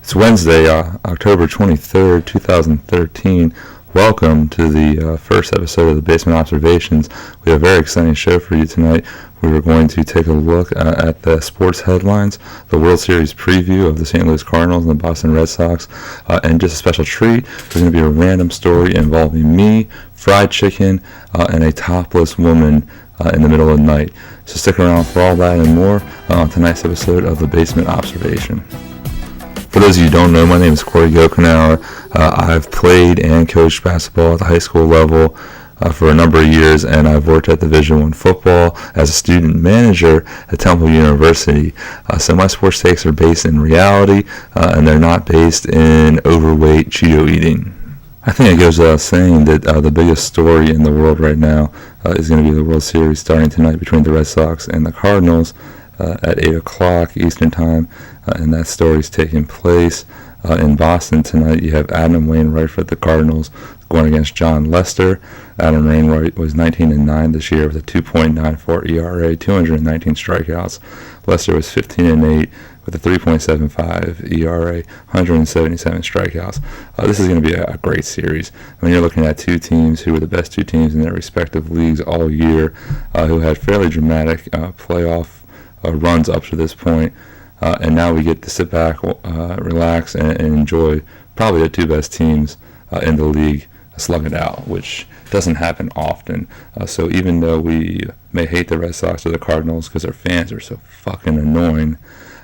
It's Wednesday, October 23rd, 2013. Welcome to the first episode of the Basement Observations. We have a very exciting show for you tonight. We are going to take a look at the sports headlines, the World Series preview of the St. Louis Cardinals and the Boston Red Sox, and just a special treat. There's going to be a random story involving me, fried chicken, and a topless woman in the middle of the night. So stick around for all that and more on tonight's episode of the Basement Observation. For those of you who don't know, my name is Corey Gokenauer. I've played and coached basketball at the high school level for a number of years, and I've worked at Division I football as a student manager at Temple University. So my sports takes are based in reality, and they're not based in overweight Cheeto eating. I think it goes without saying that the biggest story in the world right now is going to be the World Series starting tonight between the Red Sox and the Cardinals at 8 o'clock Eastern Time, and that story is taking place in Boston tonight. You have Adam Wainwright for the Cardinals going against John Lester. Adam Wainwright was 19-9 this year with a 2.94 ERA, 219 strikeouts. Lester was 15-8 with a 3.75 ERA, 177 strikeouts. This is going to be a great series. I mean, you're looking at two teams who were the best two teams in their respective leagues all year, who had fairly dramatic playoff runs up to this point, and now we get to sit back, relax, and enjoy probably the two best teams in the league slug it out, which doesn't happen often. So even though we may hate the Red Sox or the Cardinals because their fans are so fucking annoying,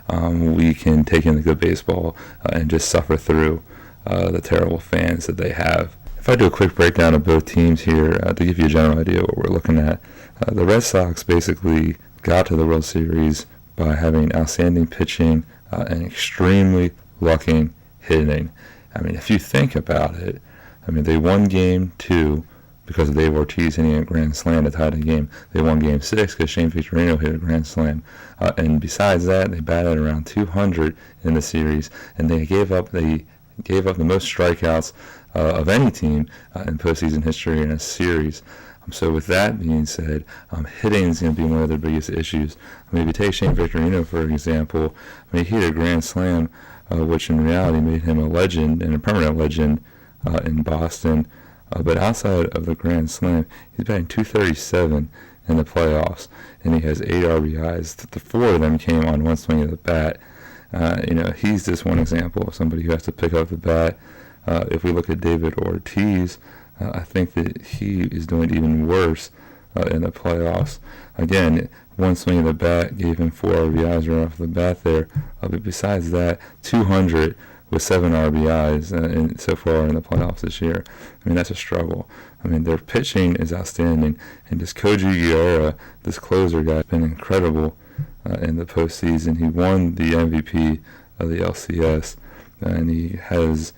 we can take in the good baseball and just suffer through the terrible fans that they have. If I do a quick breakdown of both teams here to give you a general idea of what we're looking at, the Red Sox basically got to the World Series by having outstanding pitching and extremely lucky hitting. I mean, if you think about it, I mean, they won Game 2 because of Dave Ortiz hitting a grand slam to tie the game. They won Game 6 because Shane Victorino hit a grand slam. And besides that, they batted around 200 in the series, and they gave up the most strikeouts of any team in postseason history in a series. So with that being said, hitting is going to be one of their biggest issues. I mean, if you take Shane Victorino, for example, I mean, he hit a grand slam, which in reality made him a legend and a permanent legend in Boston. But outside of the grand slam, he's batting .237 in the playoffs, and he has 8 RBIs. The 4 of them came on one swing of the bat. He's just one example of somebody who has to pick up the bat. If we look at David Ortiz, I think that he is doing even worse in the playoffs. Again, one swing of the bat gave him 4 RBIs right off the bat there. But besides that, 200 with 7 RBIs so far in the playoffs this year. I mean, that's a struggle. I mean, their pitching is outstanding. And this Koji Guerra, this closer guy, has been incredible in the postseason. He won the MVP of the LCS, and he has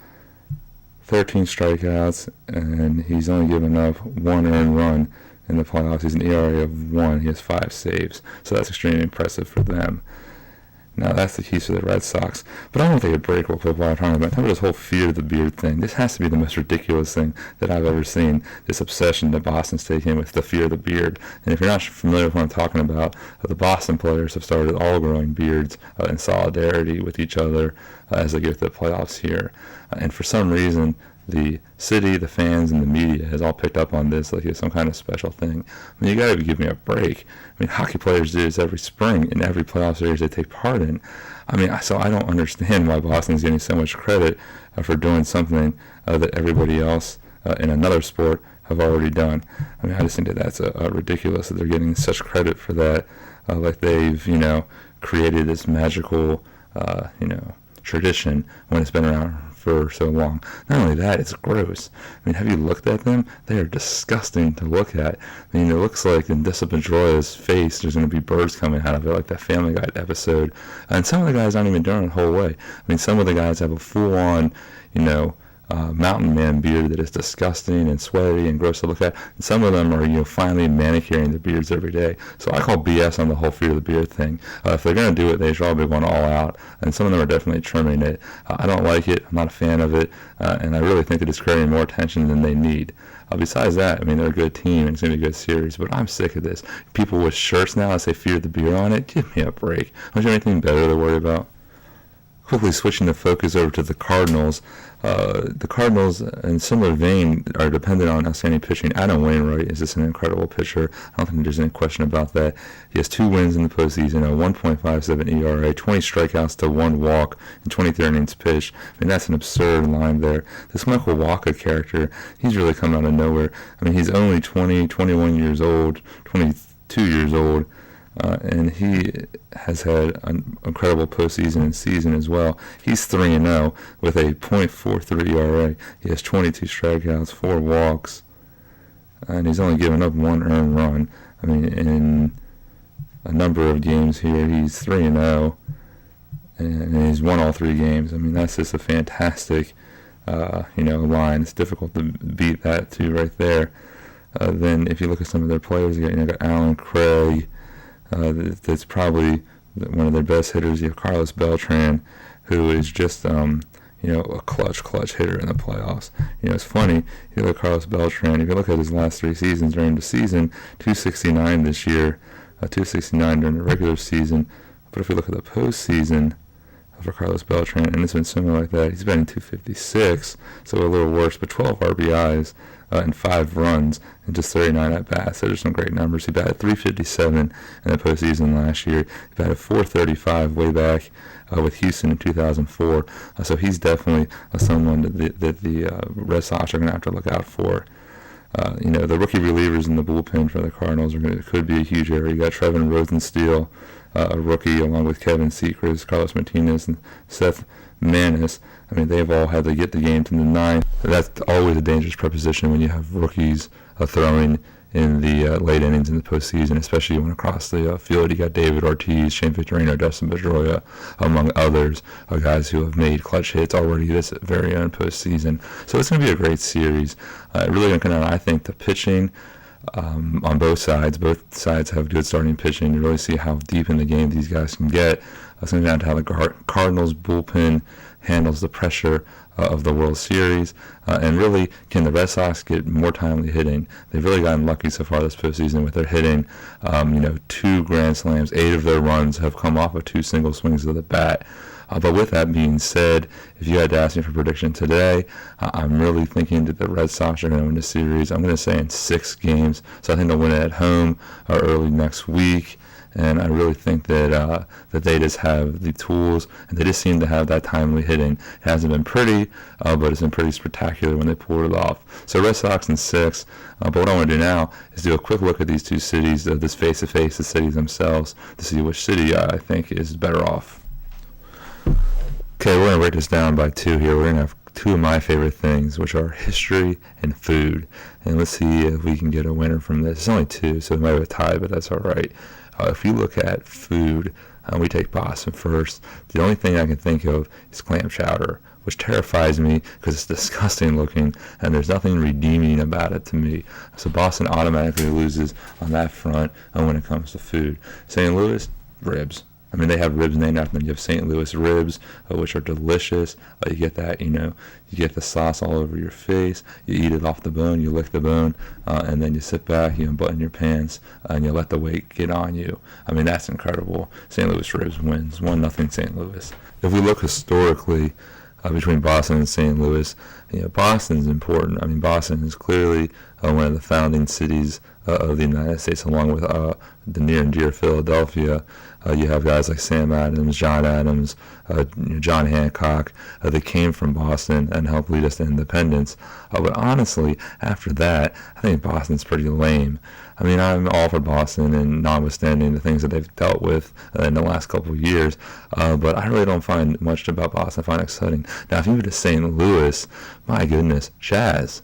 13 strikeouts, and he's only given up 1 earned run in the playoffs. He's an ERA of 1. He has 5 saves, so that's extremely impressive for them. Now, that's the keys for the Red Sox. But I don't think a break will put what I'm talking about. Talk about this whole fear of the beard thing. This has to be the most ridiculous thing that I've ever seen, this obsession that Boston's taking with the fear of the beard. And if you're not familiar with what I'm talking about, the Boston players have started all growing beards in solidarity with each other as they get to the playoffs here. And for some reason, the city, the fans, and the media has all picked up on this like it's some kind of special thing. I mean, you got to give me a break. I mean, hockey players do this every spring in every playoff series they take part in. I mean, so I don't understand why Boston's getting so much credit for doing something that everybody else in another sport have already done. I mean, I just think that that's ridiculous that they're getting such credit for that, like they've, created this magical, tradition when it's been around for so long. Not only that, it's gross. I mean, have you looked at them? They are disgusting to look at. I mean, it looks like in Dessa Pedroia's face there's going to be birds coming out of it, like that Family Guy episode. And some of the guys aren't even doing it the whole way. I mean, some of the guys have a full-on, mountain man beard that is disgusting and sweaty and gross to look at. And some of them are, finally manicuring their beards every day. So I call BS on the whole fear of the beard thing. If they're going to do it, they should all be going all out. And some of them are definitely trimming it. I don't like it. I'm not a fan of it. And I really think that it's creating more attention than they need. Besides that, I mean, they're a good team and it's going to be a good series, but I'm sick of this. People with shirts now that say fear the beer on it, give me a break. Don't you have anything better to worry about? Quickly switching the focus over to the Cardinals. The Cardinals, in similar vein, are dependent on outstanding pitching. Adam Wainwright is just an incredible pitcher. I don't think there's any question about that. He has 2 wins in the postseason, a 1.57 ERA, 20 strikeouts to 1 walk, and 23 innings pitched. I mean, that's an absurd line there. This Michael Wacha character, he's really come out of nowhere. I mean, he's only 21 years old, 22 years old. And he has had an incredible postseason and season as well. He's 3-0 with a .43 ERA. He has 22 strikeouts, 4 walks, and he's only given up 1 earned run. I mean, in a number of games here, he's 3-0, and he's won all 3 games. I mean, that's just a fantastic, line. It's difficult to beat that too right there. Then if you look at some of their players, you got Alan Craig. That's probably one of their best hitters. You have Carlos Beltran, who is just a clutch hitter in the playoffs. It's funny, you look at Carlos Beltran, if you look at his last 3 seasons during the season, 269 this year, 269 during the regular season, but if you look at the postseason for Carlos Beltran, and it's been similar like that, he's been in 256, so a little worse, but 12 RBIs and 5 runs and just 39 at bats. Those are some great numbers. He batted .357 in the postseason last year. He batted .435 way back with Houston in 2004. So he's definitely someone that the Red Sox are going to have to look out for. The rookie relievers in the bullpen for the Cardinals could be a huge area. You got Trevin Rosensteel, a rookie, along with Kevin Sechrist, Carlos Martinez, and Seth Manis. I mean, they've all had to get the game to the 9th. That's always a dangerous proposition when you have rookies throwing in the late innings in the postseason, especially when across the field you got David Ortiz, Shane Victorino, Dustin Pedroia, among others, guys who have made clutch hits already this very own postseason. So it's going to be a great series. Really going to come down, I think, the pitching on both sides. Both sides have good starting pitching. You really see how deep in the game these guys can get. It's going to come down to how the Cardinals bullpen handles the pressure of the World Series, and really, can the Red Sox get more timely hitting? They've really gotten lucky so far this postseason with their hitting. 2 grand slams, 8 of their runs have come off of 2 single swings of the bat. But with that being said, if you had to ask me for prediction today, I'm really thinking that the Red Sox are going to win the series. I'm going to say in 6 games. So I think they'll win it at home early next week. And I really think that they just have the tools, and they just seem to have that timely hitting. It hasn't been pretty, but it's been pretty spectacular when they pulled it off. So Red Sox in 6. But what I want to do now is do a quick look at these 2 cities, this face-to-face, the cities themselves, to see which city I think is better off. Okay, we're going to break this down by 2 here. We're going to have 2 of my favorite things, which are history and food. And let's see if we can get a winner from this. It's only 2, so we might have a tie, but that's all right. If you look at food, we take Boston first. The only thing I can think of is clam chowder, which terrifies me because it's disgusting looking, and there's nothing redeeming about it to me. So Boston automatically loses on that front when it comes to food. St. Louis, ribs. I mean, they have ribs named after them. You have St. Louis ribs, which are delicious. You get that, you get the sauce all over your face. You eat it off the bone, you lick the bone, and then you sit back, you unbutton your pants, and you let the weight get on you. I mean, that's incredible. St. Louis ribs wins 1-0 St. Louis. If we look historically between Boston and St. Louis, Boston's important. I mean, Boston is clearly one of the founding cities of the United States, along with the near and dear Philadelphia. You have guys like Sam Adams, John Adams, John Hancock. They came from Boston and helped lead us to independence. But honestly, after that, I think Boston's pretty lame. I mean, I'm all for Boston, and notwithstanding the things that they've dealt with in the last couple of years, but I really don't find much about Boston I find exciting. Now, if you go to St. Louis, my goodness, jazz.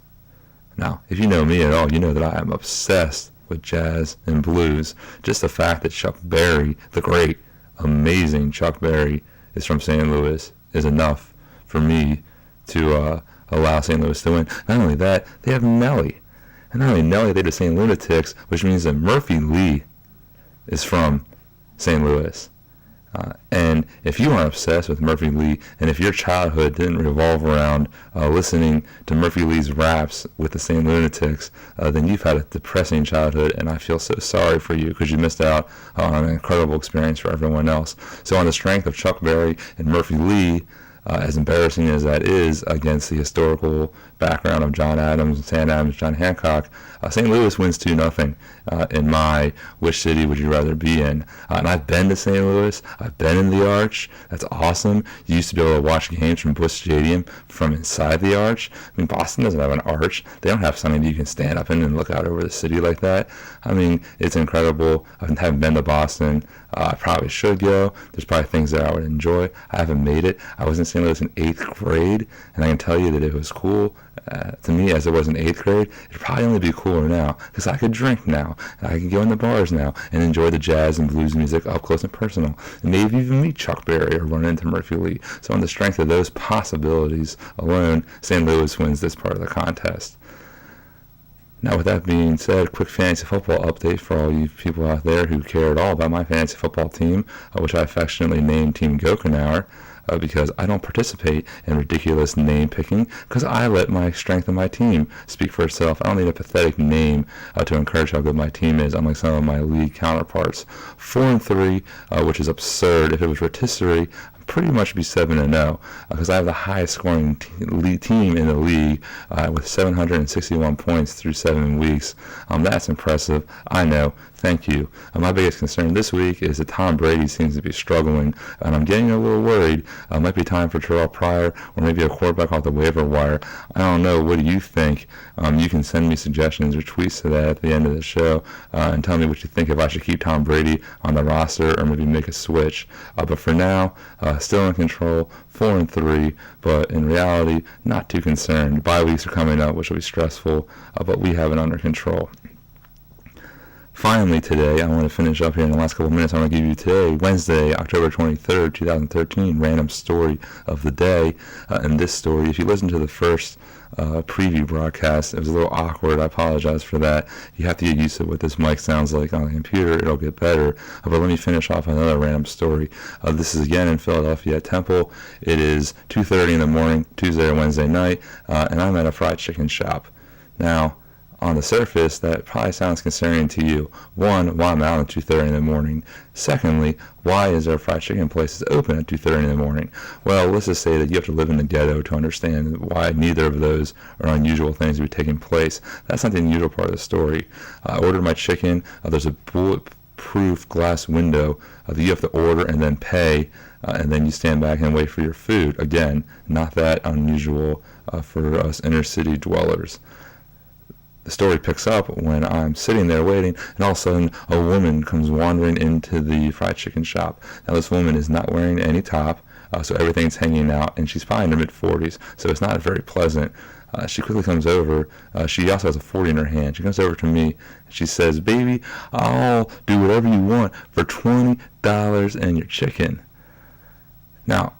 Now, if you know me at all, you know that I am obsessed with jazz and blues. Just the fact that Chuck Berry, the great, amazing Chuck Berry, is from St. Louis is enough for me to allow St. Louis to win. Not only that, they have Nelly. And not only Nelly, they have the St. Lunatics, which means that Murphy Lee is from St. Louis. And if you aren't obsessed with Murphy Lee, and if your childhood didn't revolve around listening to Murphy Lee's raps with the same Lunatics, then you've had a depressing childhood, and I feel so sorry for you because you missed out on an incredible experience for everyone else. So on the strength of Chuck Berry and Murphy Lee, as embarrassing as that is against the historical background of John Adams, Sam Adams, John Hancock, St. Louis wins 2-0 in my which city would you rather be in. And I've been to St. Louis. I've been in the Arch. That's awesome. You used to be able to watch games from Busch Stadium from inside the Arch. I mean, Boston doesn't have an arch. They don't have something you can stand up in and look out over the city like that. I mean, it's incredible. I haven't been to Boston. I probably should go. There's probably things that I would enjoy. I haven't made it. I was in St. Louis in 8th grade, and I can tell you that it was cool to me as it was in 8th grade. It'd probably only be cooler now because I could drink now, and I can go in the bars now and enjoy the jazz and blues music up close and personal, and maybe even meet Chuck Berry or run into Murphy Lee. So on the strength of those possibilities alone, St. Louis wins this part of the contest. Now, with that being said, quick fantasy football update for all you people out there who care at all about my fantasy football team, which I affectionately named Team Gokenauer, because I don't participate in ridiculous name picking, because I let my strength of my team speak for itself. I don't need a pathetic name to encourage how good my team is, unlike some of my league counterparts. 4-3, which is absurd. If it was rotisserie, pretty much be 7-0 because I have the highest scoring team in the league with 761 points through 7 weeks. That's impressive. I know. Thank you. My biggest concern this week is that Tom Brady seems to be struggling, and I'm getting a little worried. It might be time for Terrell Pryor or maybe a quarterback off the waiver wire. I don't know. What do you think? You can send me suggestions or tweets to that at the end of the show and tell me what you think if I should keep Tom Brady on the roster or maybe make a switch. But for now, still in control, 4-3, but in reality, not too concerned. Bye weeks are coming up, which will be stressful, but we have it under control. Finally today, I want to finish up here in the last couple of minutes. I want to give you today, Wednesday, October 23rd, 2013, random story of the day. And this story, if you listen to the first preview broadcast, it was a little awkward. I apologize for that. You have to get used to what this mic sounds like on the computer. It'll get better. But let me finish off another random story. This is again in Philadelphia at Temple. It is 2:30 in the morning, Tuesday or Wednesday night, and I'm at a fried chicken shop. Now, on the surface, that probably sounds concerning to you. One, why I'm out at 2:30 in the morning. Secondly, why is there fried chicken places open at 2:30 in the morning? Well, let's just say that you have to live in the ghetto to understand why neither of those are unusual things to be taking place. That's not the unusual part of the story. I ordered my chicken. There's a bulletproof glass window that you have to order and then pay, and then you stand back and wait for your food. Again, not that unusual for us inner city dwellers. The story picks up when I'm sitting there waiting, and all of a sudden a woman comes wandering into the fried chicken shop. Now this woman is not wearing any top, so everything's hanging out, and she's probably in her mid-40s, so it's not very pleasant. She quickly comes over. She also has a 40 in her hand. She comes over to me, and she says, "Baby, I'll do whatever you want for $20 and your chicken." Now,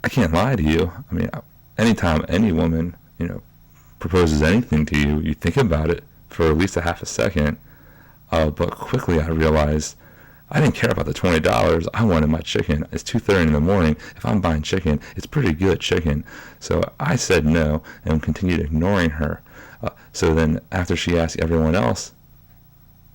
I can't lie to you. I mean, anytime any woman, proposes anything to you, you think about it for at least a half a second, but quickly I realized I didn't care about the $20. I wanted my chicken. It's 2:30 in the morning. If I'm buying chicken, it's pretty good chicken. So I said no and continued ignoring her. So then after she asked everyone else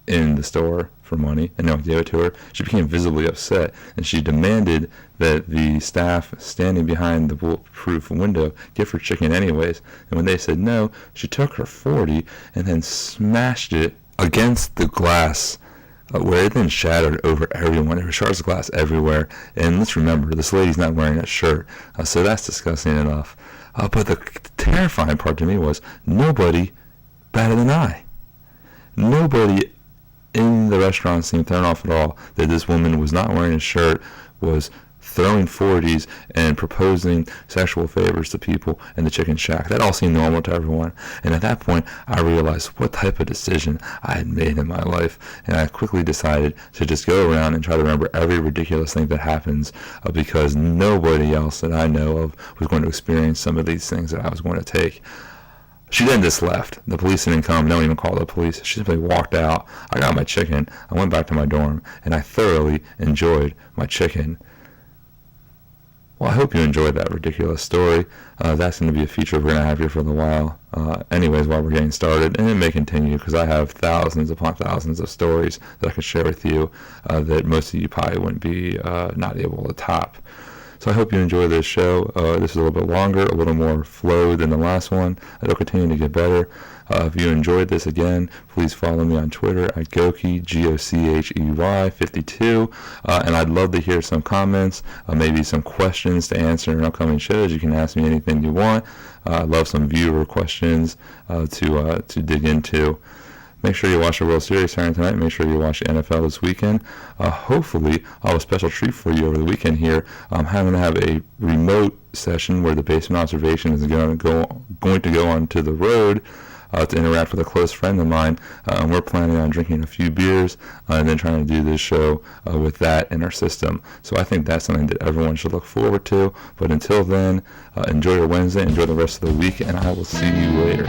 in the store for money and no one gave it to her, she became visibly upset, and she demanded that the staff standing behind the bulletproof window give her chicken anyways. And when they said no, she took her 40 and then smashed it against the glass, where it then shattered over everyone. There were shards of glass everywhere. And let's remember, this lady's not wearing a shirt, so that's disgusting enough. But the terrifying part to me was nobody batted an eye. Nobody in the restaurant seemed thrown off at all that this woman was not wearing a shirt, was throwing 40s and proposing sexual favors to people in the chicken shack. That all seemed normal to everyone. And at that point, I realized what type of decision I had made in my life. And I quickly decided to just go around and try to remember every ridiculous thing that happens, because nobody else that I know of was going to experience some of these things that I was going to take. She then just left. The police didn't come. No one even called the police. She simply walked out. I got my chicken. I went back to my dorm, and I thoroughly enjoyed my chicken. Well, I hope you enjoyed that ridiculous story. That's going to be a feature we're going to have here for a while. Anyways, while we're getting started, and it may continue because I have thousands upon thousands of stories that I could share with you that most of you probably wouldn't be not able to top. So I hope you enjoy this show. This is a little bit longer, a little more flow than the last one. It'll continue to get better. If you enjoyed this again, please follow me on Twitter at Gochey, Gochey 52. And I'd love to hear some comments, maybe some questions to answer in upcoming shows. You can ask me anything you want. I'd love some viewer questions to dig into. Make sure you watch the World Series starting tonight. Make sure you watch the NFL this weekend. Hopefully, I'll have a special treat for you over the weekend here. I'm having to have a remote session where the basement observation is going to go onto the road to interact with a close friend of mine. And we're planning on drinking a few beers and then trying to do this show with that in our system. So I think that's something that everyone should look forward to. But until then, enjoy your Wednesday, enjoy the rest of the week, and I will see you later.